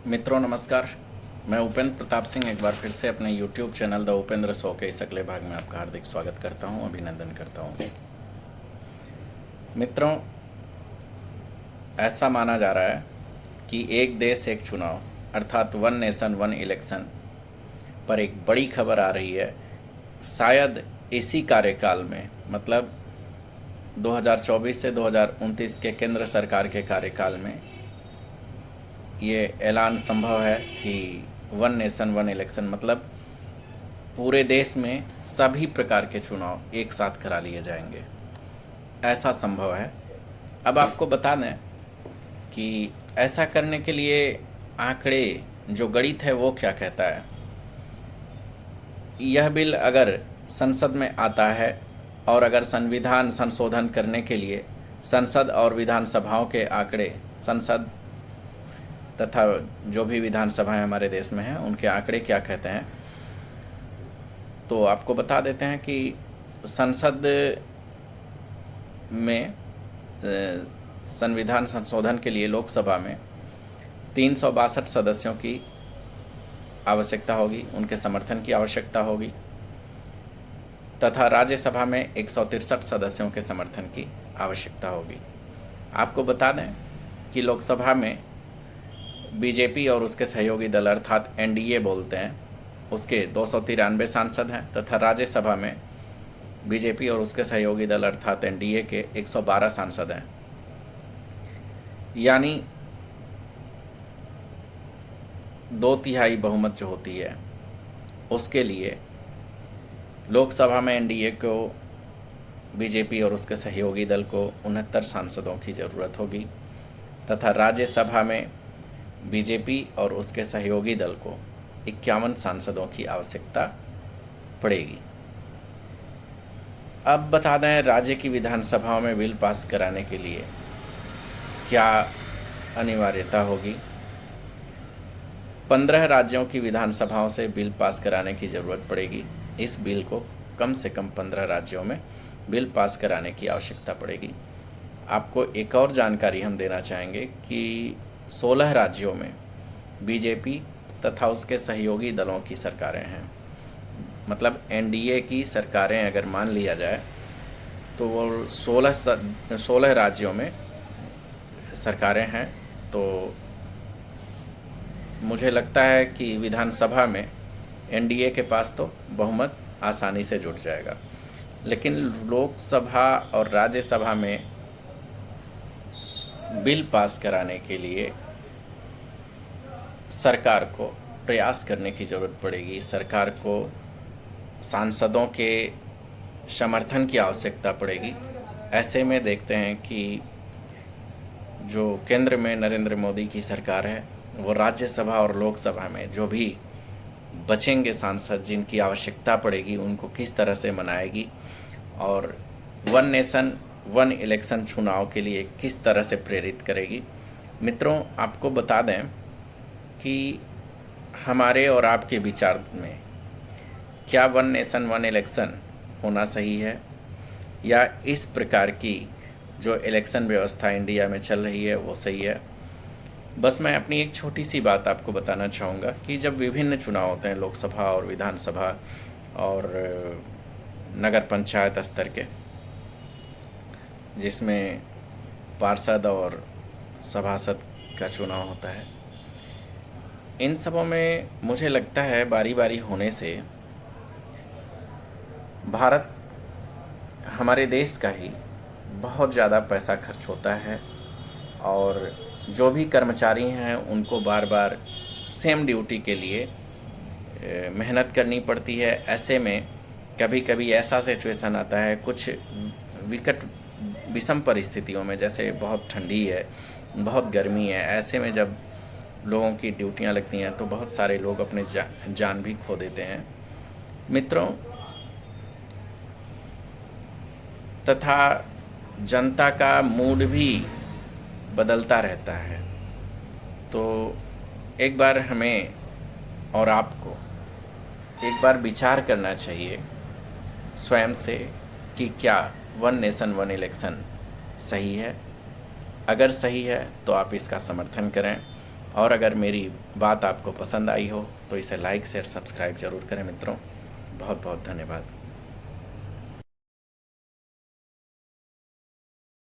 मित्रों नमस्कार। मैं उपेंद्र प्रताप सिंह एक बार फिर से अपने YouTube channel the Upendra show के इस अगले भाग में आपका हार्दिक स्वागत करता हूं, अभिनंदन करता हूं। मित्रों, ऐसा माना जा रहा है कि एक देश एक चुनाव अर्थात वन नेशन वन इलेक्शन पर एक बड़ी खबर आ रही है। शायद इसी कार्यकाल में, मतलब 2024 से 2029 के केंद्र सरकार के कार्यकाल में ये ऐलान संभव है कि वन नेशन वन इलेक्शन, मतलब पूरे देश में सभी प्रकार के चुनाव एक साथ करा लिए जाएंगे, ऐसा संभव है। अब आपको बता दें कि ऐसा करने के लिए आंकड़े, जो गणित है वो क्या कहता है। यह बिल अगर संसद में आता है और अगर संविधान संशोधन करने के लिए संसद और विधानसभाओं के आंकड़े, संसद तथा जो भी विधानसभाएं हमारे देश में हैं उनके आंकड़े क्या कहते हैं, तो आपको बता देते हैं कि संसद में संविधान संशोधन के लिए लोकसभा में 362 सदस्यों की आवश्यकता होगी, उनके समर्थन की आवश्यकता होगी, तथा राज्यसभा में 163 सदस्यों के समर्थन की आवश्यकता होगी। आपको बता दें कि लोकसभा में बीजेपी और उसके सहयोगी दल अर्थात एनडीए बोलते हैं, उसके 293 सांसद हैं, तथा राज्यसभा में बीजेपी और उसके सहयोगी दल अर्थात एनडीए के 112 सांसद हैं। यानी 2/3 बहुमत जो होती है उसके लिए लोकसभा में एनडीए को, बीजेपी और उसके सहयोगी दल को 69 सांसदों की ज़रूरत होगी, तथा राज्यसभा में बीजेपी और उसके सहयोगी दल को 51 सांसदों की आवश्यकता पड़ेगी। अब बता दें राज्य की विधानसभाओं में बिल पास कराने के लिए क्या अनिवार्यता होगी। 15 राज्यों की विधानसभाओं से बिल पास कराने की ज़रूरत पड़ेगी। इस बिल को कम से कम 15 राज्यों में बिल पास कराने की आवश्यकता पड़ेगी। आपको एक और जानकारी हम देना चाहेंगे कि 16 राज्यों में बीजेपी तथा उसके सहयोगी दलों की सरकारें हैं। मतलब एनडीए की सरकारें अगर मान लिया जाए तो वो 16 राज्यों में सरकारें हैं। तो मुझे लगता है कि विधानसभा में एनडीए के पास तो बहुमत आसानी से जुट जाएगा, लेकिन लोकसभा और राज्यसभा में बिल पास कराने के लिए सरकार को प्रयास करने की ज़रूरत पड़ेगी। सरकार को सांसदों के समर्थन की आवश्यकता पड़ेगी। ऐसे में देखते हैं कि जो केंद्र में नरेंद्र मोदी की सरकार है वो राज्यसभा और लोकसभा में जो भी बचेंगे सांसद जिनकी आवश्यकता पड़ेगी उनको किस तरह से मनाएगी और वन नेशन वन इलेक्शन चुनाव के लिए किस तरह से प्रेरित करेगी। मित्रों, आपको बता दें कि हमारे और आपके विचार में क्या वन नेशन वन इलेक्शन होना सही है या इस प्रकार की जो इलेक्शन व्यवस्था इंडिया में चल रही है वो सही है। बस मैं अपनी एक छोटी सी बात आपको बताना चाहूँगा कि जब विभिन्न चुनाव होते हैं, लोकसभा और विधानसभा और नगर पंचायत स्तर के, जिसमें पार्षद और सभासद का चुनाव होता है, इन सबों में मुझे लगता है बारी बारी होने से भारत, हमारे देश का ही बहुत ज़्यादा पैसा खर्च होता है और जो भी कर्मचारी हैं उनको बार बार सेम ड्यूटी के लिए मेहनत करनी पड़ती है। ऐसे में कभी कभी ऐसा सिचुएशन आता है, कुछ विषम परिस्थितियों में, जैसे बहुत ठंडी है, बहुत गर्मी है, ऐसे में जब लोगों की ड्यूटियां लगती हैं तो बहुत सारे लोग अपने जान भी खो देते हैं। मित्रों, तथा जनता का मूड भी बदलता रहता है। तो एक बार हमें और आपको एक बार विचार करना चाहिए स्वयं से कि क्या वन नेशन वन इलेक्शन सही है। अगर सही है तो आप इसका समर्थन करें और अगर मेरी बात आपको पसंद आई हो तो इसे लाइक शेयर सब्सक्राइब ज़रूर करें मित्रों। बहुत बहुत धन्यवाद।